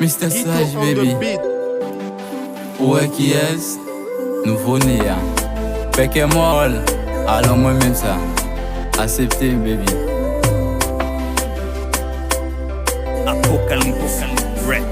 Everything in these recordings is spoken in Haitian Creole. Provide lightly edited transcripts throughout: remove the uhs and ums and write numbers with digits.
Mr. Sage baby. Ouais qui est nouveau-né ya. Fait que moi, alors moi-même ça. Acceptez baby. Apocalypse, rap.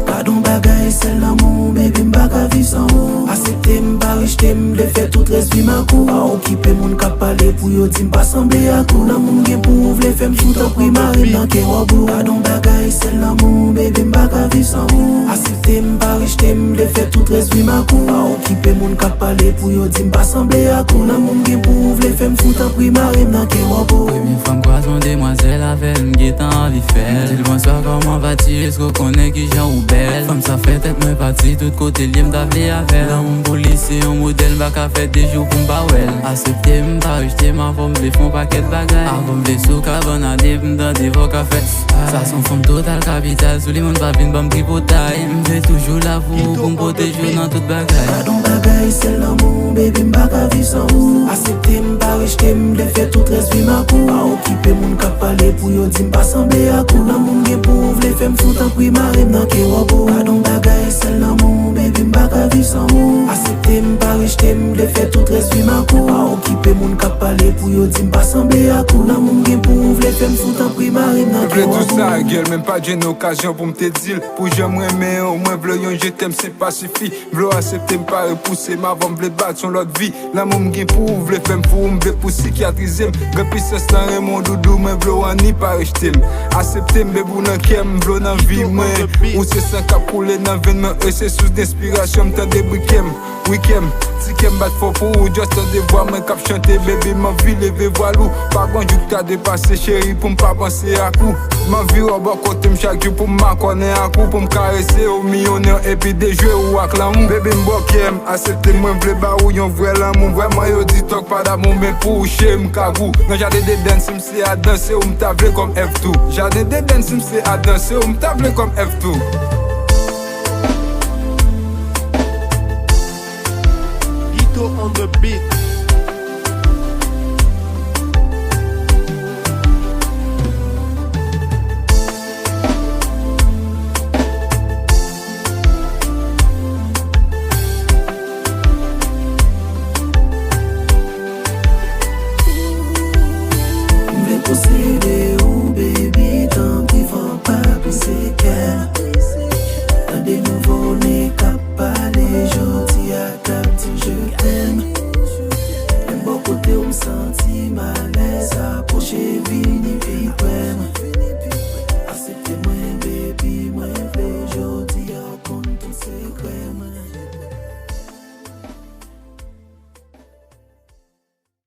Pardon bagay, c'est l'amour, baby m'baka vivre sans ou. Accepter m'ba richeter, m'le fait tout reste vie ma kou. A occuper moun ka parler pour yo di m'pa semblé à kou. Nan moun gen pou vle fait m'fout en primary dans ke wabou. Pardon bagay, c'est l'amour, baby m'baka vivre sans ou. Accepter m'ba richeter, m'le fait tout reste vie ma kou. A occuper moun ka parler pour yo di m'pa semblé à kou. Nan moun gen pou vle fait m'fout en primary dans ke wabou. Première femme croisement demoiselle avec m'guette envie faire. Dis le bonsoir comment vas-tu, est-ce qu'on connaît qui j'en ou belle. Femme ça fait tête moi parti tout côté lié m'davler à faire. Dans mon policier un modèle m'baka fait des jours pour m'bawel. Accepter m'pa rejeter ma femme m'le font paquet de bagaille. Avant m'le sous carbonade m'dan des voix qu'a fait. Ça son femme total capital. Sous les monde va venir bam tripotaille. M'fait toujours l'avou pour m'protéger dans toute bagaille. Pardon bagay, c'est l'amour, baby m'baka vivre sans ou. Accepter m'pa rejeter, m'le fait tout reste vie ma kou. A occuper moun ka parler pour yo di m'pa semblé à kou. Nan moun gen pou vle fait m'fout en primary dans ke wabo. Pardon bagay, c'est l'amour, baby m'baka vivre sans ou. Accepter m'pa rejeter, m'le fait tout reste vie ma kou. A occuper moun ka parler pour yo di m'pa semblé à kou. Nan moun gen pou vle fait m'fout en primary dans ke wabo. Tout ça, gueule, même pas d'une occasion pour m'te dire. Pour j'aimerais, mais au moins, v'le yon, je t'aime, c'est pas suffi. V'le accepter, m'pas repousser, ma v'le v'le battre sur l'autre vie. L'amour m'gen pour, v'le fait m'fou, m'v'le pour psychiatriser. Depuis ce temps, mon doudou, mais v'le ou ni pas rejeter. Accepter, m'bébou nan kem, v'le nan vie, moi. Ou c'est sans cap couler nan veine, mais c'est sous d'inspiration, m't'en débriquem. Week-end, si kem bat fort pour ou, just des voix, moi cap chanter, bébé, ma vie, levé voilou. Par contre, tu t'as dépassé, chérie, pour m'pas penser à coup. Ma vie, au bas côté, chaque jour pour m'accorder à coup, pour m'caresser au millionnaire, et puis des jeux ou à l'amour. Bébé, m'bokiem, acceptez moi, v'le ba ou yon vrai l'amour. Vraiment, yo dit talk pas d'amour, mais pour chez m'kagou. Non, j'ai des danses, m'sé à danser, ou m'table comme F2. J'ai des danses, m'sé à danser, ou m'table comme F2. On the beat. M'vle posséder ou baby, tant pis faut pas pisser qu'elle. Dans des nouveaux-nés cap parler, jodi à table dit je t'aime. Même bon côté on me senti mal à l'aise.